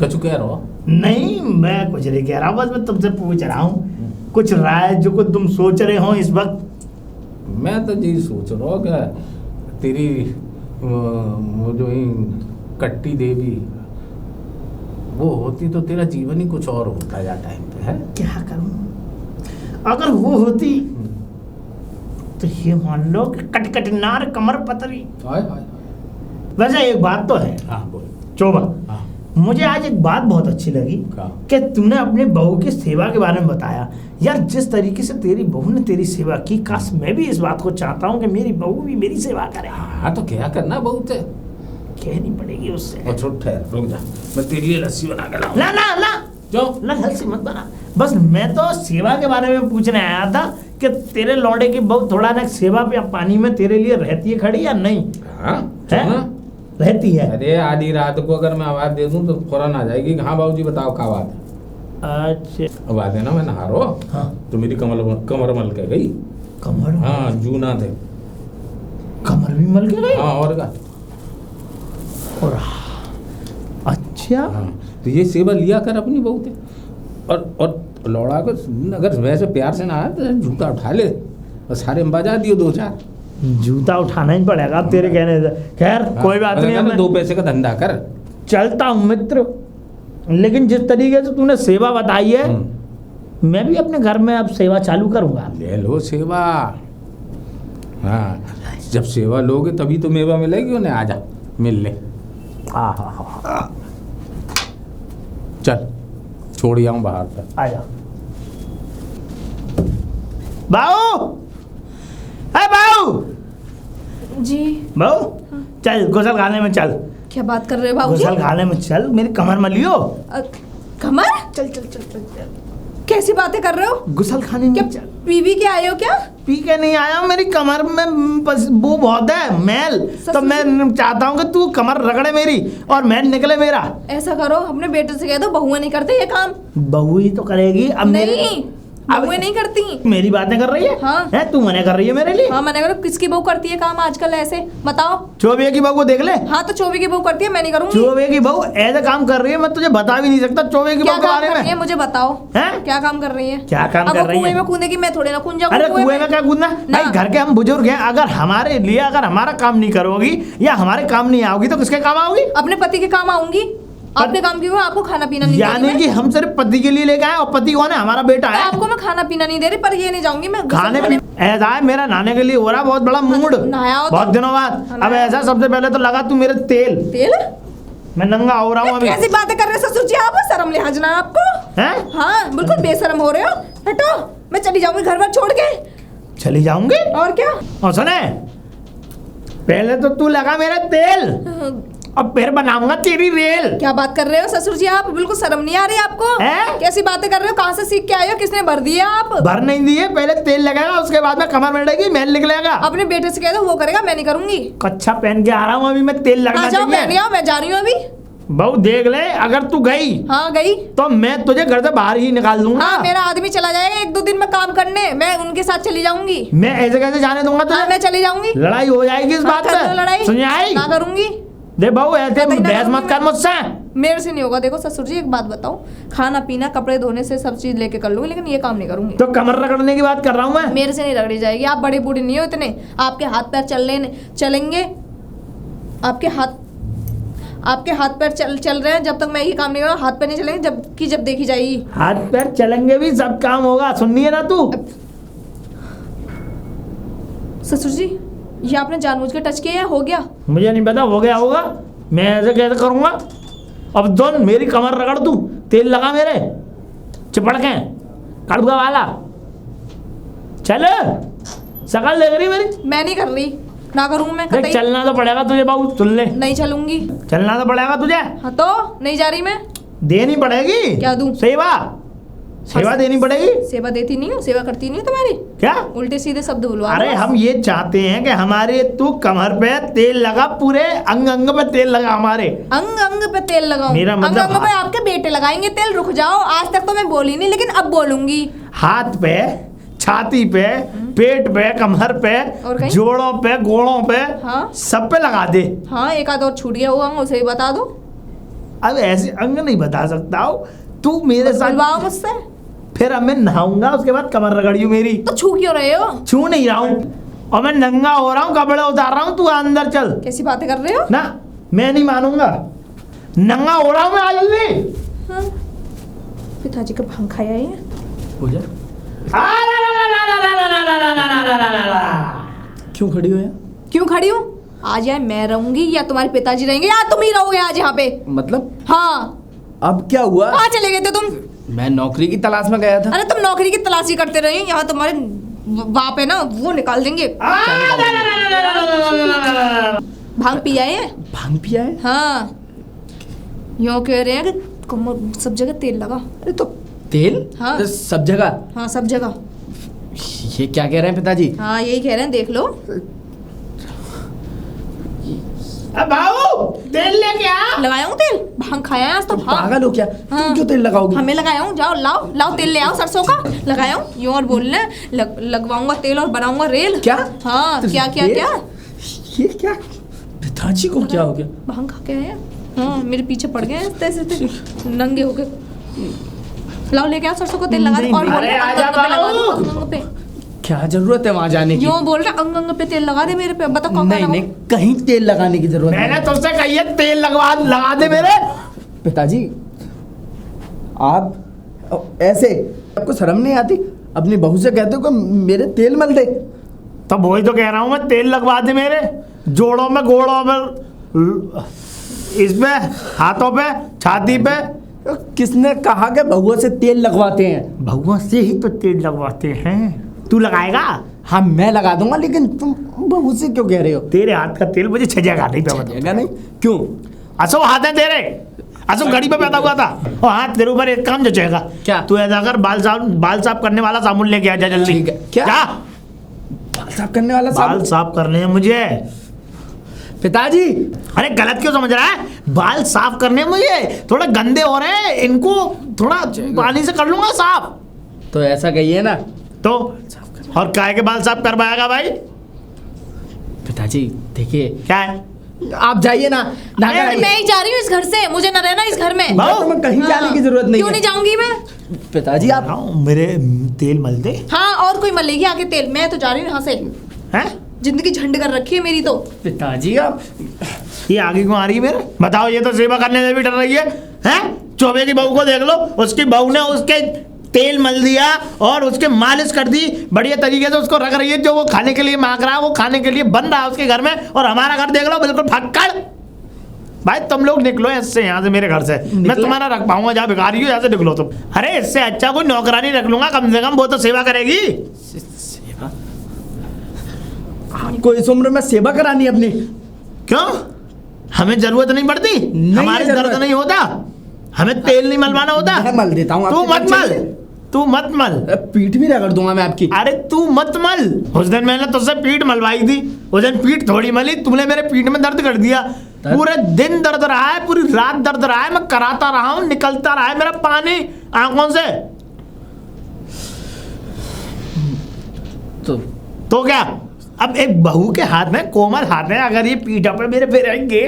कछु कह रहा? नहीं, मैं कुछ नहीं कह रहा, बस मैं तुमसे पूछ रहा हूँ कुछ राय जो को तुम सोच रहे हो इस वक्त। मैं तो यही सोच रहा हूँ कि तेरी वो जो कट्टी देवी वो होती तो तेरा जीवन ही कुछ और होता जा टाइम पे है। क्या करूं, अगर वो होती तो ये मान लो कि कट नार कमर पतरी। हाय हाय। वैसे एक बात तो है हाँ बोल। चोबा, हाँ मुझे आज एक बात बहुत अच्छी लगी क्या? कि तूने अपने बहू की सेवा के बारे में बताया। यार जिस तरीके से तेरी बहू ने तेरी सेवा की, काश मैं भी इस बात को चाहता हूँ कि मेरी बहू भी मेरी सेवा करे। हाँ तो क्या करना बहुत है। कहनी पड़ेगी उससे। और छोड़ ठहर, रुक जा, मैं तेरे लिए लस्सी बना के लाऊं। ना ना ना जो ना, हल्सी मत बना। बस मैं तो सेवा के बारे में पूछने आया था कि तेरे लौंडे की बहू थोड़ा ना सेवा पे पानी में तेरे लिए रहती है खड़ी या नहीं? हाँ है? ना? रहती है। अरे आधी रात को अगर मैं आवाज दे दूं तो फौरन आ जाएगी कि हाँ बाबूजी बताओ क्या बात है। अच्छा। आवाज है ना, मैं नहा रो हाँ। तो मेरी कमर मल के गई। कमर? हाँ जूना थे। कमर भी मल के गई? हाँ और का। और अच्छा। हाँ तो ये सेवा लिया कर अपनी बहू से। और लौड़ा को अगर वैसे प्यार से ना आए तो जूता उठा ले और सारे में बजा दियो 2-4। जूता उठाना ही पड़ेगा अब तेरे कहने से। खैर कोई बात नहीं, मैं मैं 2 पैसे का धंधा कर। चलता हूँ मित्र, लेकिन जिस तरीके से तूने सेवा बताई है मैं भी अपने घर में अब सेवा चालू करूंगा। ले लो सेवा। हाँ जब सेवा लोगे तभी तो मेवा मिलेगी उन्हें। आजा मिल ले। हाँ चल छोड़ आऊँ बाहर तक। आजा। बाऊ, अरे बाऊ, जी बाऊ चल गुसल खाने में चल। क्या बात कर रहे हो बाबूजी? गुसल खाने में चल, मेरी कमर मलियो। कमर? चल चल चल चल चल। कैसी बातें कर रहे हो? गुसल खाने क्या में चल। पीवी के आए हो क्या? पी के नहीं आया, मेरी कमर में बस वो बहुत है मैल, तो मैं चाहता हूँ कि तू कमर रगड़े मेरी और मैल निकले मेरा। ऐसा करो, अपने बेटे से कह दो बहुएं नहीं करते ये काम। बहू ही तो करेगी अब। नहीं, बहुएं नहीं करती। मेरी बातें कर रही है? हाँ। है तू मना कर रही है मेरे लिए? हाँ मैंने कहा किसकी बहू करती है काम आजकल ऐसे, बताओ। चौबे की बहू को देख ले। हाँ तो चौबे की बहू करती है, मैं नहीं करूंगी। चौबे की बहू ऐसा काम कर रही है, मैं तुझे बता भी नहीं सकता चौबे की क्या बहू के काम बारे कर रही है में। मुझे बताओ। हैं? क्या काम कर रही है? क्या काम अब कर वो रही कुएं है? में कूदेगी, मैं थोड़ी ना कूद जाऊँ अरे कुएं में क्या कूदना भाई, घर के हम बुजुर्ग हैं, अगर हमारे लिए अगर हमारा काम नहीं करोगी या हमारे काम नहीं आओगी तो किसके काम आओगी? अपने पति के काम आऊंगी। आपने काम क्यों? आपको खाना पीना नहीं दे रही यानी मैं? कि हम सिर्फ पति के लिए लेके आए और पति कौन है? हमारा बेटा है। आपको मैं खाना पीना नहीं दे रही, पर ये नहीं जाऊंगी मैं खाने पीने ऐसा है, मेरा नहाने के लिए हो रहा बहुत बड़ा मूड, नहाया हो तो? बहुत दिनों बाद। हाँ, अब ऐसा सबसे पहले तो लगा तू मेरे तेल, तेल? मैं नंगा हो रहा हूँ अभी। कैसी बातें कर रहे हो ससुर जी आप? शर्म लिहाज ना आपको? हैं? हाँ बिल्कुल बेशरम हो रहे हो। हटो, मैं चली जाऊंगी घर बार छोड़ के। चली जाऊंगी? और क्या? और सुने, पहले तो तू लगा मेरा तेल और फिर बनाऊंगा तेरी रेल। क्या बात कर रहे हो ससुर जी आप? बिल्कुल शर्म नहीं आ रही आपको? हैं? कैसी बातें कर रहे हो? कहाँ से सीख के आए हो? किसने भर दिया आप? भर नहीं दिए, पहले तेल लगाएगा उसके बाद में कमर मिलेगी, मैल निकलेगा। अपने बेटे से कह दो, वो करेगा, मैं नहीं करूंगी। कच्छा पहन के आ रहा हूँ अभी मैं, तेल लगना आ जाओ, मैं नहीं चाहिए। आऊँ, मैं जा रही हूँ अभी। बहू देख ले, अगर तू गई हाँ गई तो मैं तुझे घर से बाहर ही निकाल दूंगा। हाँ, मेरा आदमी चला जाएगा 1-2 दिन में काम करने, मैं उनके साथ चली जाऊंगी। मैं ऐसे कैसे जाने दूंगा हाँ तुझे? मैं चली जाऊंगी। लड़ाई हो जाएगी इस हाँ, बात कर लो पे। लड़ाई। सुन आई? ना करूंगी। दे बहू ऐसे कतई ना बहस मत करूंगी कर मैं। मुझसे। मेरे से नहीं होगा। देखो ससुर जी एक बात बताओ, खाना पीना कपड़े धोने से सब चीज लेके कर लूंगी, लेकिन ये काम नहीं करूंगी। तो कमर रगड़ने की बात कर रहा हूँ मैं। मेरे से नहीं रगड़ी जाएगी। आप बड़े बूढ़े नहीं हो इतने, आपके हाथ पैर चलेंगे। आपके हाथ पैर चल रहे हैं, जब तक मैं ये काम नहीं करूँगा हाथ पैर नहीं चलेंगे, जब देखी जाएगी। हाथ पैर चलेंगे भी, सब काम होगा। सुननी है ना तू? ससुर जी ये आपने जानबूझ के टच किया या हो गया? मुझे नहीं पता, हो गया होगा। मैं ऐसे कैसे करूंगा? अब दोन मेरी कमर रगड़ तू, तेल लगा मेरे चिपड़ के कड़ुआ वाला। चल शकल देख रही मेरी? मैं नहीं कर रही, ना करूँ मैं देख कतई। चलना तो पड़ेगा तुझे बाबू, सुन ले। नहीं चलूंगी। चलना तो पड़ेगा तुझे। हाँ तो नहीं जा रही मैं। देनी पड़ेगी। क्या दूं? सेवा देनी पड़ेगी। सेवा देती नहीं हूँ, सेवा करती नहीं हूँ तुम्हारी। क्या? उल्टे सीधे शब्द बुलवा अरे हम ये चाहते हैं कि हमारे तू कमर पे तेल लगा, पूरे अंग अंग पे तेल लगा हमारे। अंग अंग पे तेल लगाऊं? मेरा मतलब अंग अंग पे आपके बेटे लगाएंगे तेल। रुक जाओ, आज तक तो मैं बोली नहीं, लेकिन अब बोलूंगी। हाथ पे, छाती पे, पेट पे, कमर पे, और कहीं? जोड़ों पे, गोड़ों पे, हाँ। सब पे लगा दे। हाँ एक आध और छूट गया हुआ अंग, उसे भी बता दो। अब ऐसे अंग नहीं बता सकता हूँ, तू मेरे बुलवाओ साथ। मुझसे। फिर अब मैं नहाऊंगा, उसके बाद कमर रगड़ियो मेरी। तो छू क्यों रहे हो? छू नहीं रहा हूँ और मैं नंगा हो रहा हूँ, कपड़े उतार रहा हूँ, तू अंदर चल। कैसी बातें कर रहे हो? ना मैं नहीं मानूंगा, नंगा हो रहा हूँ मैं, आ जल्दी। हाँ। पिताजी का भांग खाया है। हो जा। आ, ला, ला, ला, ला, ला, ला, ला, ला, ला, ला, ला, ला, ला, ला। क्यों खड़ी हो यार? क्यों खड़ी हूँ? आज या मैं रहूंगी या तुम्हारे पिताजी रहेंगे या तुम ही रहोगे आज यहाँ पे। मतलब हाँ, अब क्या हुआ? कहाँ चले गए थे तुम? मैं नौकरी की तलाश में गया था। अरे तुम नौकरी की तलाशी करते रहे, यहाँ तुम्हारे बाप है ना, वो निकाल देंगे। भांग पी आए हैं? भांग पिया है? हाँ, यूँ कह रहे हैं कि कमर सब जगह तेल लगा। अरे तो तेल? हाँ। तो सब जगह? हाँ, सब जगह। ये क्या कह रहे हैं पिताजी? हाँ, यही कह रहे हैं, देख लो। भाऊ तेल लेके आ। लगाया हूँ तेल, भांग खाया है आज तो। हाँ, पागल हो क्या? हाँ। तुम क्यों तेल लगाओगी? हमें लगाया हूँ, जाओ लाओ लाओ तेल ले आओ सरसों का, लगाया हूँ। यूँ और बोल रहे हैं लगवाऊंगा तेल और बनाऊंगा रेल। क्या? हाँ, तो क्या क्या ये- क्या? ये क्या? पिताजी को क्या हो गया? भांग खा के आए हैं। हाँ, मेरे पीछे पड़ गए हैं ऐसे नंगे हो गए। लाओ लेके आओ सरसों का तेल लगा दे। नहीं, और बोल अरे रहे हैं, आजा अंग पे लगा दो, बाबू। अंग पे। क्या जरूरत है वहां जाने की? यूँ बोल रहे अंग अंग पे तेल लगा दे मेरे पे, बता कौन नहीं नहीं, कहीं तेल लगाने की जरूरत मैंने नहीं। तुझसे कही है तेल लगा दे मेरे। पिताजी आप ऐसे, आपको शर्म नहीं आती? अपनी बहू से कहते हो कि मेरे तेल मल दे। तब वही तो कह रहा हूँ मैं, तेल लगवा दे मेरे जोड़ों में, गोड़ों में, इसमें, हाथों पे, छाती पे। किसने कहा कि बहुआ से तेल लगवाते हैं? भगवा से ही तो तेल लगवाते हैं। तू लगाएगा? हाँ मैं लगा दूंगा, लेकिन तुम बहू से क्यों कह रहे हो? तेरे हाथ का तेल मुझे छजेगा नहीं पे छजेगा नहीं? क्यों? असो हाथ है तेरे, असो घड़ी पे पैदा हुआ था और हाथ तेरे ऊपर एक काम जचेगा। क्या? तू ऐसा कर, बाल साफ करने वाला साबुन लेके आ जा जल्दी। ठीक है। क्या? जा, बाल साफ करने वाला बाल साबुन? साफ करने हैं मुझे। पिताजी अरे गलत क्यों समझ रहा है? बाल साफ करने हैं मुझे, थोड़े गंदे हो रहे हैं, इनको थोड़ा पानी से कर लूंगा साफ। तो ऐसा कहिए ना। तो और काय के बाल साफ करवाएगा भाई? पिताजी देखिए, क्या है? आप जाइए ना, ना अरे मैं ही जा रही हूँ इस घर से, मुझे न रहना इस घर में। भाऊ, तुम्हें कहीं हाँ। जाने की जरूरत नहीं क्यों है। नहीं जाऊंगी मैं? पिताजी आप मेरे तेल मल दे। हाँ, और कोई मलेगी आके तेल, मैं तो जा रही हूँ यहाँ से। हैं? जिंदगी झंड कर रखी है मेरी तो। पिताजी आप ये आगे क्यों आ रही है मेरे? बताओ, ये तो सेवा करने से भी डर रही है। हैं? चौबे की बहू को देख लो, उसकी बहू ने उसके तेल मल दिया और उसके मालिश कर दी बढ़िया तरीके से, उसको रख रही है। जो वो खाने के लिए मांग रहा है वो खाने के लिए बन रहा है उसके घर में, और हमारा घर देख लो बिल्कुल फक्कड़। भाई तुम लोग निकलो इससे, यहाँ से, मेरे घर से। मैं तुम्हारा रख पाऊंगा जहाँ भिखारी हो, यहाँ से निकलो तुम। अरे इससे अच्छा कोई नौकरानी रख लूंगा, कम से कम वो तो सेवा करेगी। सेवा? आपको इस उम्र में सेवा करानी है अपनी? क्यों? हमें जरूरत नहीं पड़ती? हमारे है दर्द जरूरत। नहीं होता? हमें तेल नहीं मलवाना होता? मैं मल देता हूँ। तू आपके मत घर मल, चलिए। तू मत मल। पीठ भी रगड़ दूंगा मैं आपकी। अरे तू मत मल। उस दिन मैंने तुझसे पीठ मलवाई थी, उस दिन पीठ थोड़ी मली, तुमने मेरे पीठ में दर्द कर दिया। पूरे दिन दर्द रहा है, पूरी रात दर्द रहा है, मैं कराता रहा हूँ, निकलता रहा है मेरा पानी आंखों से। तो क्या? अब एक बहू के हाथ में, कोमल हाथ में, अगर ये पीठा पे मेरे फिरेंगे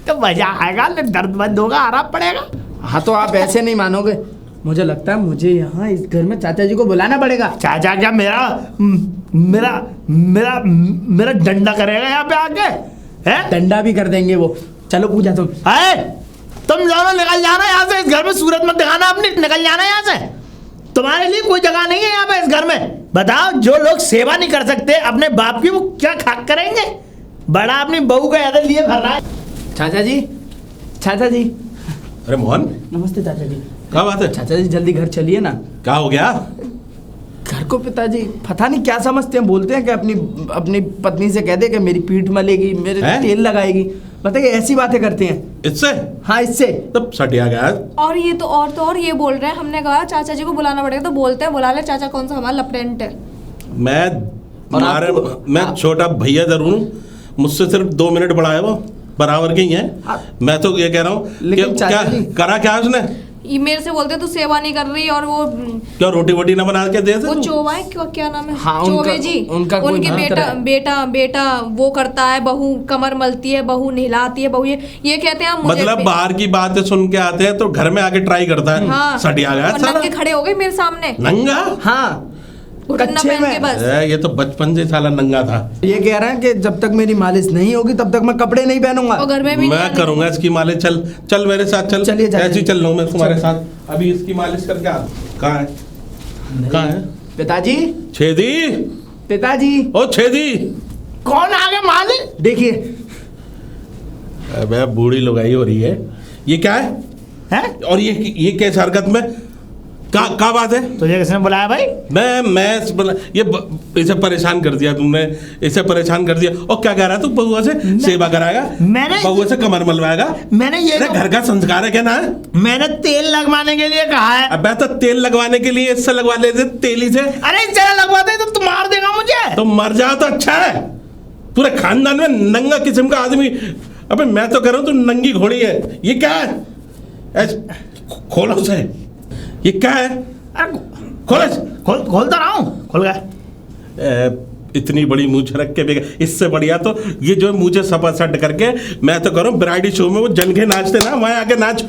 तो मजा आएगा, दर्द बंद होगा, आराम पड़ेगा। हाँ तो आप ऐसे नहीं मानोगे। मुझे लगता है मुझे यहाँ इस घर में चाचा जी को बुलाना पड़ेगा। चाचा क्या मेरा मेरा मेरा मेरा डंडा करेगा यहाँ पे आके? है? डंडा भी कर देंगे वो। चलो पूजा तुम। है? तुम दोनों निकल जाना यहाँ से, इस घर में सूरत मत दिखाना अपनी, निकल जाना यहाँ से। तुम्हारे लिए कोई जगह नहीं है यहाँ पे इस घर में। बताओ, जो लोग सेवा नहीं कर सकते अपने बाप की, वो क्या खाक करेंगे? बड़ा अपनी बहू का याद लिए भर रहा है। चाचा जी, चाचा जी। अरे मोहन, नमस्ते चाचा जी। क्या बात है? चाचा जी जल्दी घर चलिए ना। क्या हो गया? घर को पिताजी पता नहीं क्या समझते हैं, बोलते हैं कि अपनी अपनी पत्नी से कह दे कि मेरी पीठ मलेगी, मेरे हैं? तेल लगाएगी। बताइए ऐसी बातें करते हैं। इससे हाँ इससे। तब सटिया गया। और ये तो और ये बोल रहे हैं, हमने कहा चाचा जी को बुलाना पड़ेगा, तो बोलते हैं बुला ले चाचा, कौन सा हमारा लपटेंट है। मैं छोटा भैया जरूर हूँ, मुझसे सिर्फ 2 मिनट बड़ा है, वो बराबर के ही है। मैं तो ये कह रहा हूँ लेकिन कि चाचा क्या जी- करा क्या उसने? ये मेरे से बोलते हैं, तू सेवा नहीं कर रही, और वो क्या रोटी वोटी ना बना के दे वो तू? चोवा है, क्या नाम है? हाँ, चोवे उनका- जी। उनका कोई उनके नाम बेटा तरह है। बेटा बेटा वो करता है, बहू कमर मलती है, बहू नहलाती है, बहू ये कहते हैं मुझे मतलब बाहर की बातें सुन के आते हैं तो घर में आके ट्राई करता है। हाँ, सटिया गया और साला। नंगे खड़े हो गए मेरे सामने, नंगा? हाँ घुटना कच्चे पहन के में। बस। ये तो बचपन से साला नंगा था। ये कह रहे हैं कि जब तक मेरी मालिश नहीं होगी तब तक मैं कपड़े नहीं पहनूंगा। और घर में भी मैं नहीं करूंगा इसकी मालिश। चल चल मेरे साथ चल। चलिए, चलिए। ऐसे ही चल रहा हूँ मैं तुम्हारे चल। साथ। अभी इसकी मालिश करके आ। कहाँ है? कहाँ है? पिताजी, छेदी, पिताजी ओ छेदी। कौन आ गया मालिक? देखिए अबे बूढ़ी लुगाई हो रही है, ये क्या है? हैं? और ये कैसे हरकत में क्या बात है? तुझे किसने बुलाया भाई? इसे परेशान कर दिया तुमने, इसे परेशान कर दिया। और क्या कह रहा है तू? बउआ से सेवा कराएगा? मैंने बउआ से कमर मलवाएगा? मैंने ये अरे घर का संस्कार है क्या ना है? मैंने तेल लगवाने के लिए कहा है। अबे तो तेल लगवाने के लिए इससे लगवा लेते, तेली से। अरे जरा लगवाते तो तू मार देगा मुझे। तो मर जाओ तो अच्छा है। पूरे खानदान में नंगा किस्म का आदमी। अबे मैं तो कह रहा हूँ तू नंगी घोड़ी है। ये क्या है? खोलो उसे। ये क्या है? खोलता रहा हूँ, खोल गया। इतनी बड़ी मूंछ रख के बेगा, इससे बढ़िया तो ये जो मुझे सपा सट करके मैं तो करूँ वैरायटी शो में वो जन के नाचते ना, वहां आके नाच।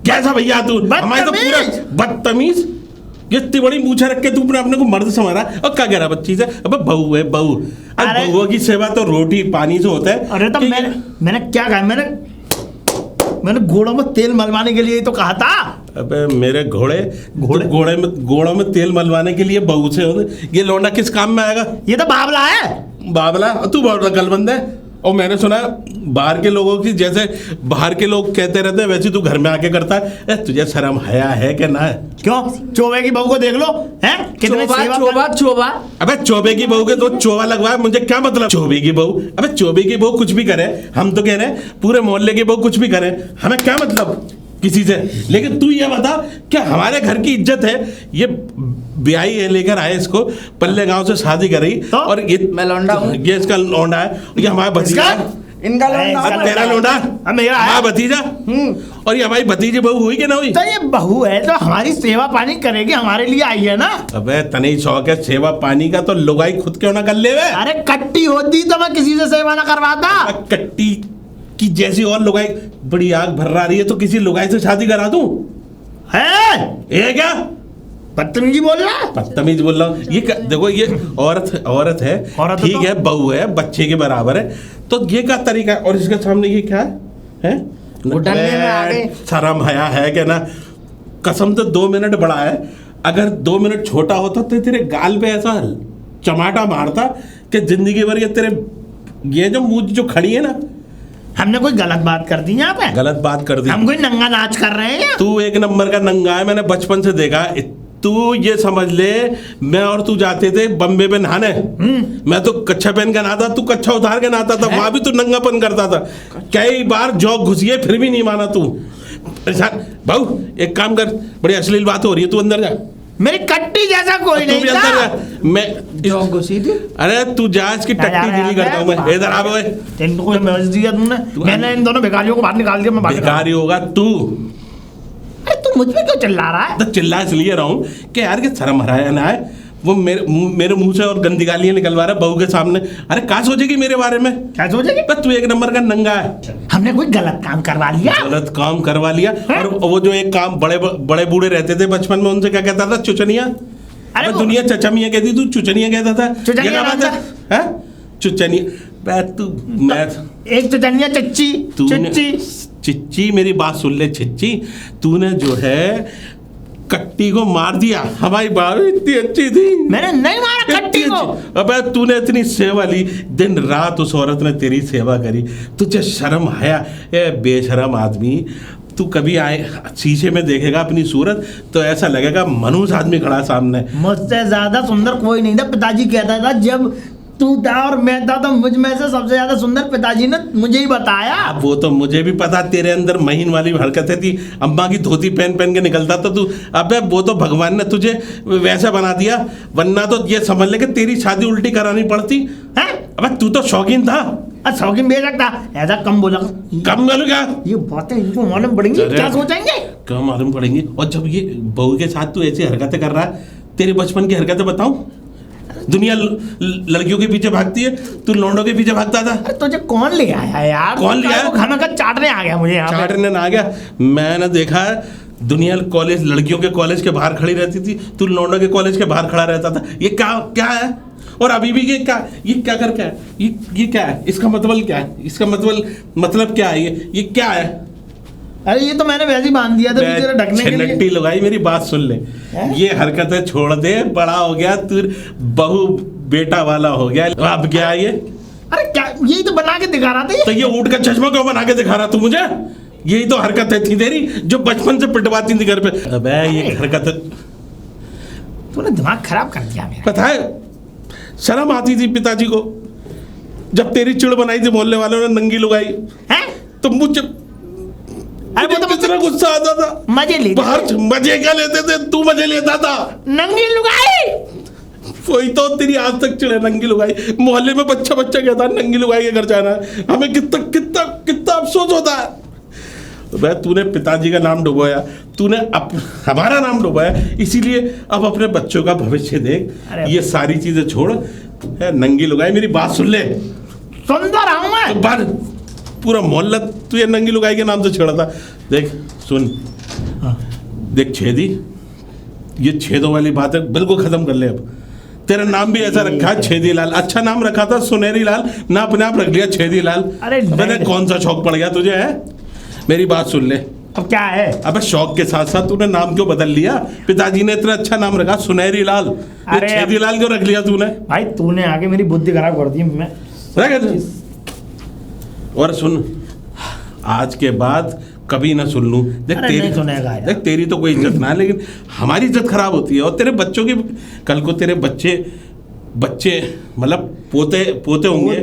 कैसा भैया तू? हमारे तो पूरा बदतमीज। इतनी बड़ी मूछा रख के तू अपने को मर्द समझ रहा है। और क्या कह रहा बच्ची से? अब बहू है बहू। अरे बहू की सेवा तो रोटी पानी से होता है। अरे तो मैंने क्या कहा? मैंने घोड़ों में तेल मलवाने के लिए तो कहा था। अबे मेरे घोड़ों में तेल मलवाने के लिए बहू से होते। ये लौंडा किस काम में आएगा? ये तो बाबला है। बाबला? तू बहुत गलबंद है। और मैंने सुना बाहर के लोगों की, जैसे बाहर के लोग कहते रहते हैं वैसे तू घर में आके करता है। तुझे शर्म हया है क्या ना है? क्यों? चोबे की बहू को देख लो, हैं? कितने चोबा। अबे चोबे की बहू के तो चोबा लगवाए, मुझे क्या मतलब? चोबे की बहू? अबे चोबे की बहू कुछ भी करे, हम तो कह रहे हैं पूरे मोहल्ले की बहू कुछ भी करे, हमें क्या मतलब किसी से? लेकिन तू ये बता, क्या हमारे घर की इज्जत है? ये ब्याही है, लेकर आए इसको पल्ले गांव से, शादी करी तो? और ये मैं लौंडा हूँ, ये इसका लौंडा है, ये हमारा भतीजा है। इनका लौंडा, तेरा लौंडा, हमारा भतीजा। और ये हमारी भतीजी बहू हुई कि ना हुई? तो ये बहू है तो हमारी सेवा पानी करेगी, हमारे लिए आई है ना। अबे तने शौक है सेवा पानी का, तो लुगाई खुद क्यों ना कर ले? अरे कट्टी होती तो मैं किसी से सेवा ना करवाता। कट्टी की जैसी और लुगाई बड़ी आग भर रही है तो किसी लुगाई से शादी करा दूं? है ये क्या बदतमीजी बोल रहा है? बदतमीज बोल रहा हूँ? ये देखो, ये औरत है, ठीक है, बहू है, बच्चे के बराबर है, तो ये क्या तरीका है? और इसके सामने ये क्या है? शर्म हया है क्या ना? कसम तो 2 मिनट बड़ा है, अगर 2 मिनट छोटा होता तो तेरे गाल पे ऐसा चमाटा मारता कि जिंदगी भर ये तेरे ये जो मुंह जो खड़ी है ना। हमने कोई गलत बात कर दी यहाँ पे? गलत बात कर दी? हम कोई नंगा नाच कर रहे हैं? तू एक नंबर का नंगा है, मैंने बचपन से देखा। तू ये समझ ले, मैं और तू जाते थे बम्बे पे नहाने, मैं तो कच्छा पहन के नहाता, तू कच्छा उतार के नहाता था, वहां भी तू नंगापन करता था। कई बार जॉक घुसी है फिर भी नहीं माना तू। भाऊ एक काम कर, बड़ी अश्लील बात हो रही है, तू अंदर जा। मेरी कट्टी जैसा कोई नहीं था। अंदर जा। मैं जॉक घुसी थी? अरे तू जा, इसकी टट्टी गिरी करता हूँ मैं। इधर आ बे। इनको समझ दिया तुमने? मैंने इन दोनों भिखारियों को बाहर निकाल दिया। मैं भिखारी होगा तू? अरे तू मुझ पे क्यों चिल्ला रहा है? तो चिल्ला इसलिए रहा हूँ कि यार के शर्म हराया ना है। वो मेरे मुंह से और गंदी गालियां निकलवा रहा है बहू के सामने। अरे क्या सोचेगी मेरे बारे में? क्या सोचेगी? तू एक नंबर का नंगा है। हमने कोई गलत काम करवा लिया? गलत काम करवा लिया। और वो जो एक काम बड़े बूढ़े रहते थे बचपन में, उनसे क्या कहता था? चुचनिया। अरे दुनिया चचा मियाँ कहती, तू चुचनिया कहता था। चुचनिया बात है? चुचनिया एक चुचनिया चच्ची चिच्ची। मेरी बात सुन ले चिच्ची, तूने जो है कट्टी को मार दिया। हमारी बात इतनी अच्छी थी। मैंने नहीं मारा कट्टी को। अबे तूने इतनी सेवा ली, दिन रात उस औरत ने तेरी सेवा करी, तुझे शर्म आया? ए बेशरम आदमी, तू कभी आए शीशे में देखेगा अपनी सूरत तो ऐसा लगेगा मनुष्य आदमी खड़ा सामने। मुझसे ज्यादा सुंदर कोई नहीं था। पिताजी कहता था जब तू था और मैं था तो मुझ में से सबसे ज्यादा सुंदर पिताजी ने मुझे ही बताया। वो तो मुझे भी पता, तेरे अंदर महीन वाली हरकतें थी, अम्मा की धोती पहन पहन के निकलता था तू। अबे वो तो भगवान ने तुझे वैसा बना दिया, वरना तो ये समझ ले कि तेरी शादी उल्टी करानी पड़ती है। अबे तू तो शौकीन था। शौकीन बेशक था, ऐसा कम बोला। कम बोलो क्या? ये बातें इनको मालूम पड़ेंगी, क्या सोचेंगे? क्या मालूम पड़ेंगे? और जब ये बहू के साथ तू ऐसी हरकतें कर रहा है, तेरे बचपन की हरकतें बताऊं? दुनिया लड़कियों के पीछे भागती है, तू लौंडों के पीछे भागता था। तुझे कौन ले आया यार? कौन ले आया? खाना का चाटने आ गया मुझे। चाटने ना आ गया, मैंने देखा है दुनिया कॉलेज, लड़कियों के कॉलेज के बाहर खड़ी रहती थी, तू लौंडों के कॉलेज के बाहर खड़ा रहता था। ये क्या है? और अभी भी ये क्या करके है? ये क्या है? इसका मतलब क्या है? इसका मतलब क्या है? ये क्या है? अरे ये तो मैंने वैसे ही बांध दिया था तेरे ढकने के लिए। नट्टी लगाई, मेरी बात सुन ले। ये हरकतें छोड़ दे, बड़ा हो गया तू, बहू बेटा वाला हो गया, अब क्या ये? अरे क्या यही तो बना के दिखा रहा था तो ये ऊँट का चश्मा क्यों बना के दिखा रहा तू मुझे? यही तो हरकत थी तेरी जो बचपन से पिटवाती थी घर पे। अबे ये हरकत तूने दिमाग खराब कर दिया मेरा। पता है शर्म आती थी पिताजी को जब तेरी चिड़ बनाई थी मोहल्ले वालों ने नंगी लुगाई हैं? तो मुझे अरे वो तो कितना गुस्सा आता था। मजे ले बाहर मजे क्या लेते थे? तू मजे लेता था। नंगी लुगाई। वही तो तेरी आज तक चिड़े नंगी लुगाई। मोहल्ले में बच्चा बच्चा कहता है नंगी लुगाई के घर जाना है। हमें कितना कितना कितना अफसोस होता है। भाई तूने पिताजी का नाम डुबोया, तूने हमारा नाम डुबोया, इसीलिए अब अपने बच्चों का भविष्य देख। ये सारी चीजें छोड़, है नंगी लुगाई। मेरी बात सुन ले। सुंदर हूं मैं। तो बार पूरा मोहल्ला तुझे नंगी लुगाई के नाम से छेड़ा था। देख सुन, देख छेदी, ये छेदों वाली बात है बिल्कुल खत्म कर ले। अब तेरा नाम भी ऐसा रखा है छेदी लाल। अच्छा नाम रखा था सुनहरी लाल, ना अपने आप रख लिया छेदी लाल। अरे मैंने कौन सा शौक पड़ गया तुझे? है मेरी बात सुन ले। अब क्या है? अबे शौक के साथ साथ तूने नाम क्यों बदल लिया? पिताजी ने इतना अच्छा नाम रखा सुनहरी लाल, ये अरे छेदी लाल क्यों रख लिया तूने? भाई तूने आगे मेरी बुद्धि खराब कर दी। मैं और सुन, आज के बाद कभी ना सुन लूं। देख अरे नहीं सुनेगा यार। देख तेरी तो कोई इज्जत ना है, लेकिन हमारी इज्जत खराब होती है। और तेरे बच्चों की, कल को तेरे बच्चे मतलब पोते होंगे।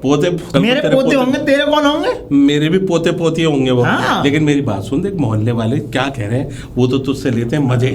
पोते मेरे पोते होंगे, तेरे कौन होंगे? मेरे भी पोते पोतियां होंगे वो। हाँ। लेकिन मेरी बात सुन, देख मोहल्ले वाले क्या कह रहे हैं वो तो तुझसे लेते हैं मजे।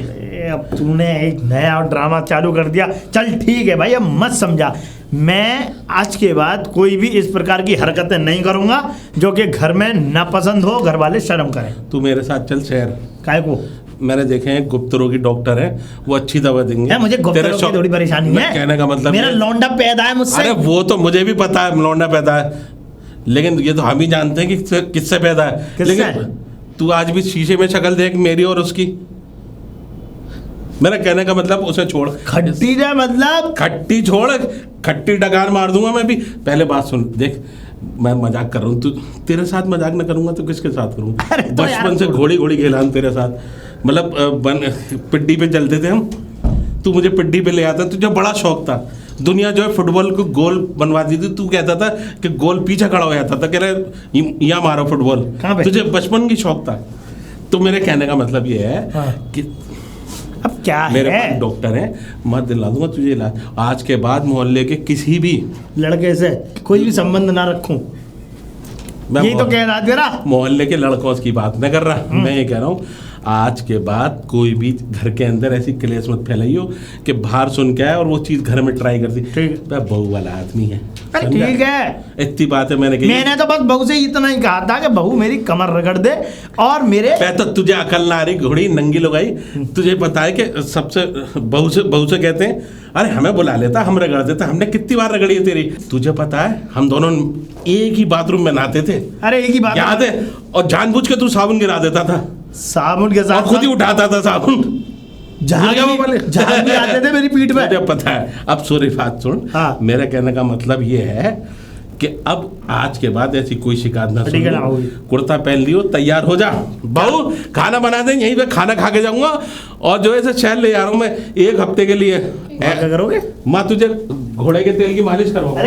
अब तूने एक नया ड्रामा चालू कर दिया। चल ठीक है भाई, अब मत समझा। मैं आज के बाद कोई भी इस प्रकार की हरकतें नहीं करूंगा जो कि घर में नापसंद हो, घर वाले शर्म करें। तू मेरे साथ चल शहर। काय को? मैंने देखे हैं गुप्त रोगी डॉक्टर है, वो अच्छी दवा देंगे। मुझे गुप्त रोग की थोड़ी परेशानी है। कहने का मतलब मेरा लौंडा पैदा है मुझसे। अरे वो तो मुझे भी पता है लौंडा पैदा है, लेकिन ये तो हम ही जानते हैं कि किससे पैदा है। लेकिन तू आज भी शीशे में शक्ल देख मेरी और उसकी। मेरा कहने का मतलब उसे छोड़। खट्टी है मतलब? खट्टी छोड़, खट्टी डकार मार दूंगा मैं भी। पहले बात सुन, देख मैं मजाक कर रहा हूँ, तू तेरे साथ मजाक ना करूंगा तो किसके साथ करूंगा? तो बचपन से घोड़ी खेला हम तेरे साथ, मतलब पिड्डी पे चलते थे हम। तू मुझे पिड्डी पे ले आता, तुझे बड़ा शौक था। दुनिया जो है फुटबॉल को गोल बनवा दी थी, तू कहता था कि गोल पीछे खड़ा हो जाता था, कह रहे यहाँ मारो फुटबॉल। तुझे बचपन की शौक था। तो मेरे कहने का मतलब ये है कि अब क्या मेरे है? पास डॉक्टर है, मैं दिला दूंगा तुझे इलाज। आज के बाद मोहल्ले के किसी भी लड़के से कोई भी संबंध ना रखूं, यही तो कह रहा तेरा। मोहल्ले के लड़कों की बात न कर रहा, मैं ये कह रहा हूँ आज के बाद कोई भी घर के अंदर ऐसी क्लेश मत फैलाइयो कि बाहर सुन के आए और वो चीज घर में ट्राई कर दी। ठीक है, बहू वाला आदमी है। ठीक है, इतनी बात है मैंने कही। मैंने तो बस बहू से इतना ही कहा था कि बहू मेरी कमर रगड़ दे और मेरे तो तुझे अकल ना आ रही घोड़ी नंगी लगाई। तुझे पता है कि सबसे बहू से कहते हैं अरे हमें बुला लेता, हम रगड़ देता। हमने कितनी बार रगड़ी है तेरी, तुझे पता है? हम दोनों एक ही बाथरूम में नहाते थे। अरे एक ही बात याद है? और जानबूझ के तू साबुन गिरा देता था, साबुन के साथ खुद ही उठाता था साबुन। जहाँ भी आते थे मेरी पीठ पे। मुझे पता है। अब सॉरी बात सुन, हाँ। मेरा कहने का मतलब ये है कि अब आज के बाद ऐसी कोई शिकायत ना सुन। कुर्ता पहन लियो, तैयार हो जा। बहू खाना बना दे, यहीं पे खाना खा के जाऊंगा। और जो है शहर ले जा रहा हूँ मैं 1 हफ्ते के लिए। क्या करोगे? माँ तुझे घोड़े के तेल की मालिश करवाऊंगा।